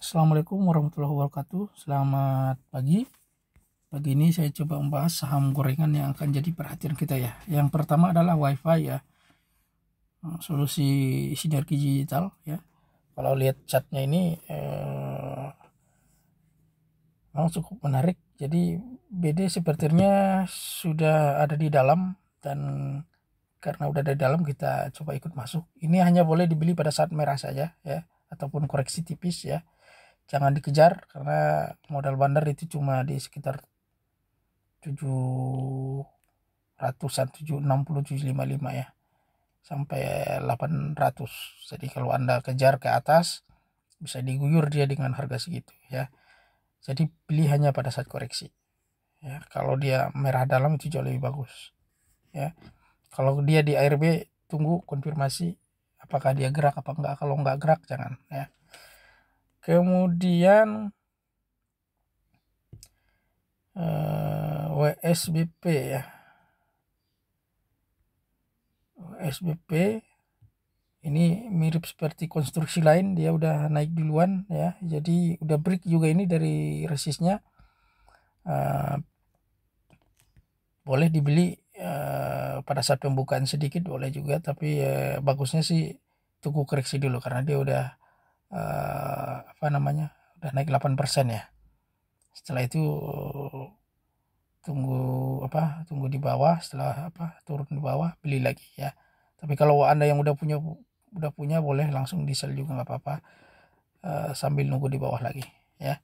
Assalamualaikum warahmatullahi wabarakatuh. Selamat pagi. Pagi ini saya coba membahas saham gorengan yang akan jadi perhatian kita ya. Yang pertama adalah WiFi ya. Solusi sinergi digital ya. Kalau lihat chartnya ini memang cukup menarik. Jadi BD sepertinya sudah ada di dalam, dan karena udah ada di dalam kita coba ikut masuk. Ini hanya boleh dibeli pada saat merah saja ya, ataupun koreksi tipis ya. Jangan dikejar karena modal bandar itu cuma di sekitar 700-an, 760, 755 ya, sampai 800. Jadi kalau Anda kejar ke atas bisa diguyur dia dengan harga segitu ya. Jadi pilih hanya pada saat koreksi ya. Kalau dia merah dalam itu jauh lebih bagus ya. Kalau dia di ARB tunggu konfirmasi apakah dia gerak apa enggak. Kalau enggak gerak jangan ya. Kemudian WSBP ya. WSBP ini mirip seperti konstruksi lain, dia udah naik duluan ya. Jadi udah break juga ini dari resistnya. Boleh dibeli pada saat pembukaan sedikit boleh juga, tapi bagusnya sih tunggu koreksi dulu karena dia udah udah naik 8% ya. Setelah itu tunggu di bawah, setelah turun di bawah beli lagi ya. Tapi kalau Anda yang udah punya boleh langsung di sell juga nggak apa-apa, sambil nunggu di bawah lagi ya.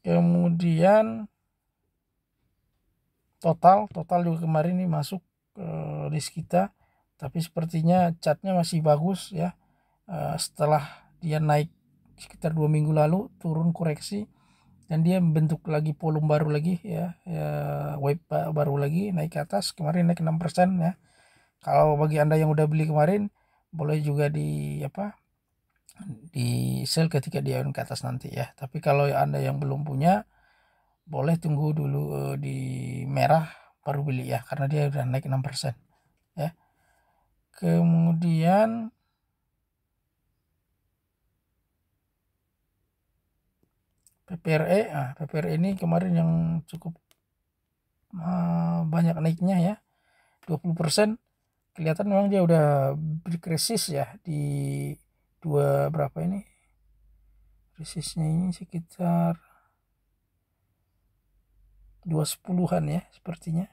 Kemudian total juga kemarin ini masuk list kita, tapi sepertinya chartnya masih bagus ya. Setelah dia naik sekitar 2 minggu lalu turun koreksi dan dia membentuk lagi volume baru lagi ya, wave baru lagi naik ke atas. Kemarin naik 6% ya. Kalau bagi Anda yang udah beli kemarin boleh juga di sell ketika dia ke atas nanti ya. Tapi kalau Anda yang belum punya boleh tunggu dulu di merah baru beli ya, karena dia udah naik 6% ya. Kemudian PPRE ini kemarin yang cukup banyak naiknya ya, 20%. Kelihatan memang dia udah berkrisis ya di berapa ini krisisnya ini, sekitar 210-an ya sepertinya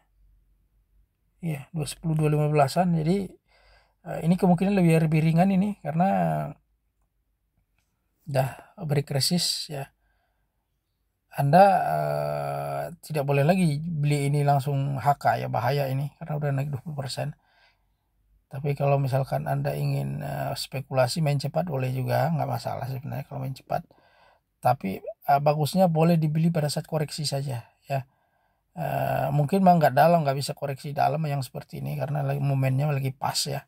ya, 210 215-an. Jadi ini kemungkinan lebih ringan ini karena udah berkrisis ya. Anda tidak boleh lagi beli ini langsung HK ya, bahaya ini karena udah naik 20%. Tapi kalau misalkan Anda ingin spekulasi main cepat boleh juga, nggak masalah sebenarnya kalau main cepat. Tapi bagusnya boleh dibeli pada saat koreksi saja ya. Mungkin mah nggak bisa koreksi dalam yang seperti ini karena momennya lagi pas ya.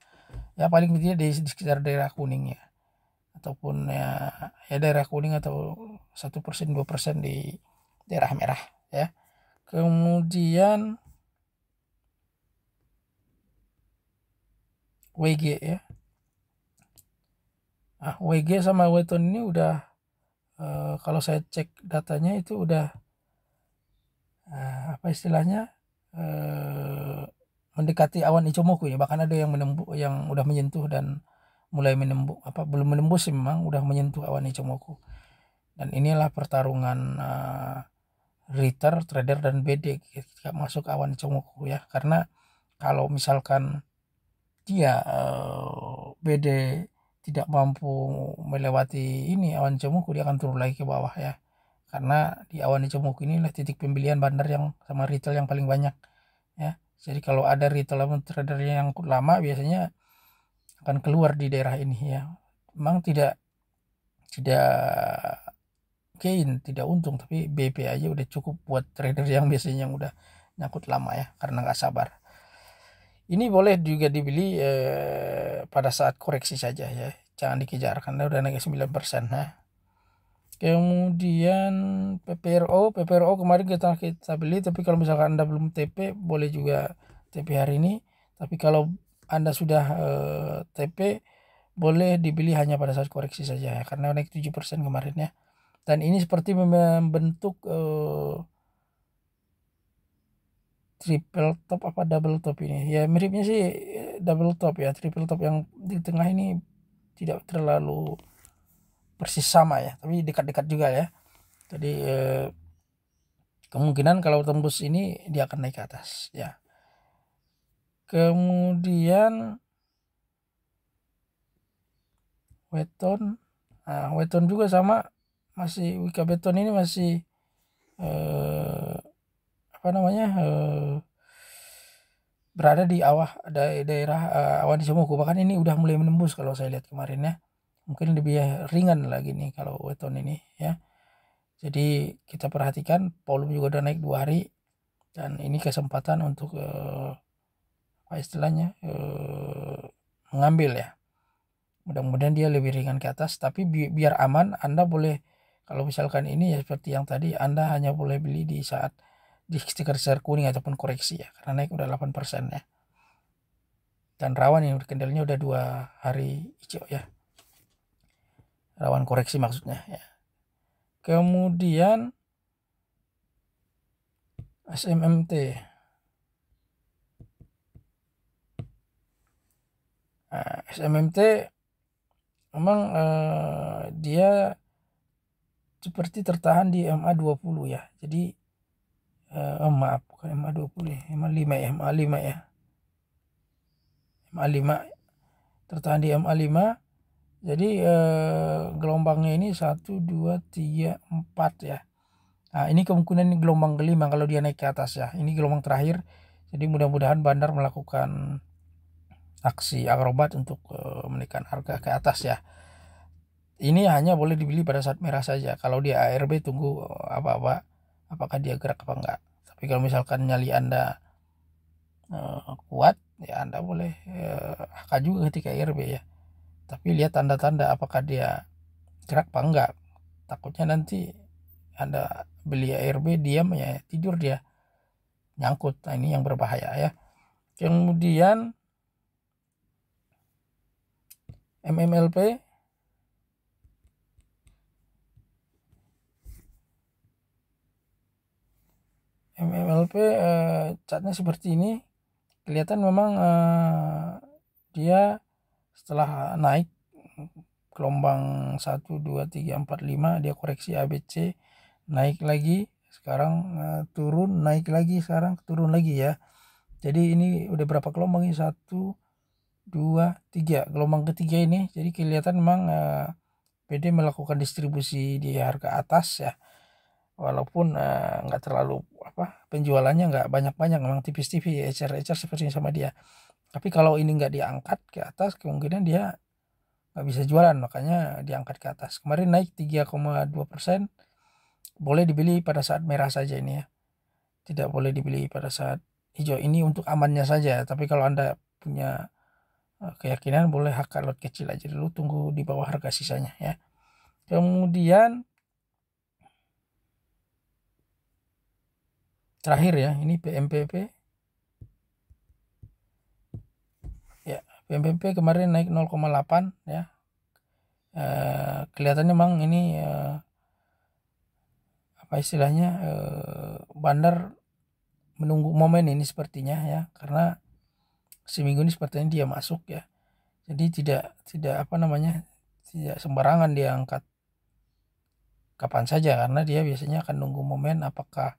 Ya paling tidak di sekitar daerah kuning ya, ataupun ya daerah kuning atau 1% 2% di daerah merah ya. Kemudian WG ya. WG sama Weton ini udah kalau saya cek datanya itu udah apa istilahnya mendekati awan Ichimoku ya. Bahkan ada yang yang udah menyentuh dan mulai menembus, belum menembus sih, memang udah menyentuh awan Ichimoku. Dan inilah pertarungan trader dan BD ketika masuk awan Ichimoku ya. Karena kalau misalkan dia BD tidak mampu melewati ini awan Ichimoku, dia akan turun lagi ke bawah ya. Karena di awan Ichimoku inilah titik pembelian bandar yang sama retail yang paling banyak ya. Jadi kalau ada retail trader yang lama biasanya akan keluar di daerah ini ya. Memang tidak gain, tidak untung, tapi BP aja udah cukup buat trader yang biasanya yang udah nyangkut lama ya, karena nggak sabar. Ini boleh juga dibeli pada saat koreksi saja ya, jangan dikejar karena udah naik 9%. Nah, kemudian PPRO kemarin kita beli, tapi kalau misalkan Anda belum TP boleh juga TP hari ini. Tapi kalau Anda sudah TP boleh dibeli hanya pada saat koreksi saja ya, karena naik 7% kemarin ya. Dan ini seperti membentuk triple top apa double top ini ya, miripnya sih double top ya. Triple top yang di tengah ini tidak terlalu persis sama ya, tapi dekat-dekat juga ya. Jadi kemungkinan kalau tembus ini dia akan naik ke atas ya. Kemudian weton, weton juga sama, masih wika beton ini masih apa namanya berada di daerah awan di Semoga. Bahkan ini udah mulai menembus kalau saya lihat kemarin ya. Mungkin lebih ringan lagi nih kalau weton ini ya. Jadi kita perhatikan volume juga udah naik 2 hari, dan ini kesempatan untuk apa istilahnya mengambil ya. Mudah-mudahan dia lebih ringan ke atas, tapi biar aman Anda boleh, kalau misalkan ini ya seperti yang tadi, Anda hanya boleh beli di saat di stiker-stiker kuning ataupun koreksi ya, karena naik udah 8% ya. Dan rawan ini kendalanya udah 2 hari hijau ya. Rawan koreksi maksudnya ya. Kemudian SMMT. SMMT memang dia seperti tertahan di MA20 ya. Jadi maaf, bukan MA20 ya, MA5 ya, MA5 ya. MA5 tertahan di MA5. Jadi gelombangnya ini 1 2 3 4 ya. Nah, ini kemungkinan gelombang kelima kalau dia naik ke atas ya. Ini gelombang terakhir. Jadi mudah-mudahan Bandar melakukan aksi akrobat untuk menaikkan harga ke atas ya. Ini hanya boleh dibeli pada saat merah saja. Kalau dia ARB tunggu apakah dia gerak apa enggak. Tapi kalau misalkan nyali Anda kuat ya, Anda boleh HK juga ketika ARB ya. Tapi lihat tanda-tanda apakah dia gerak apa enggak. Takutnya nanti Anda beli ARB diam ya, tidur dia, nyangkut. Nah, ini yang berbahaya ya. Kemudian MMLP. Catnya seperti ini. Kelihatan memang dia setelah naik gelombang 1 2 3 4 5 dia koreksi ABC, naik lagi, sekarang turun, naik lagi, sekarang turun lagi ya. Jadi ini udah berapa gelombang ini? 1 2 3 gelombang ketiga ini. Jadi kelihatan memang PD melakukan distribusi di harga atas ya, walaupun nggak terlalu penjualannya nggak banyak-banyak, memang tipis-tipis ecer-ecer seperti sama dia. Tapi kalau ini nggak diangkat ke atas, kemungkinan dia nggak bisa jualan, makanya diangkat ke atas. Kemarin naik 3,2%, boleh dibeli pada saat merah saja ini ya, tidak boleh dibeli pada saat hijau. Ini untuk amannya saja. Tapi kalau Anda punya keyakinan, boleh HK lot kecil aja dulu, tunggu di bawah harga sisanya ya. Kemudian terakhir ya, ini PMPP ya. PMPP kemarin naik 0,8 ya. Kelihatannya memang ini apa istilahnya Bandar menunggu momen ini sepertinya ya, karena seminggu ini sepertinya dia masuk ya. Jadi tidak tidak sembarangan dia angkat kapan saja, karena dia biasanya akan nunggu momen apakah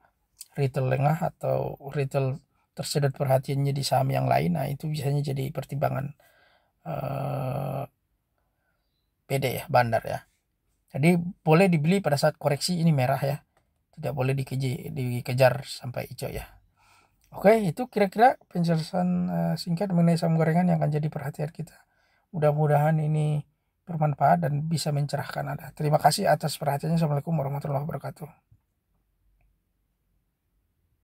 retail lengah atau retail tersedot perhatiannya di saham yang lain. Nah, itu biasanya jadi pertimbangan PD ya, Bandar ya. Jadi boleh dibeli pada saat koreksi ini merah ya, tidak boleh dikejar sampai hijau ya. Oke, itu kira-kira penjelasan singkat mengenai saham gorengan yang akan jadi perhatian kita. Mudah-mudahan ini bermanfaat dan bisa mencerahkan Anda. Terima kasih atas perhatiannya. Assalamualaikum warahmatullahi wabarakatuh.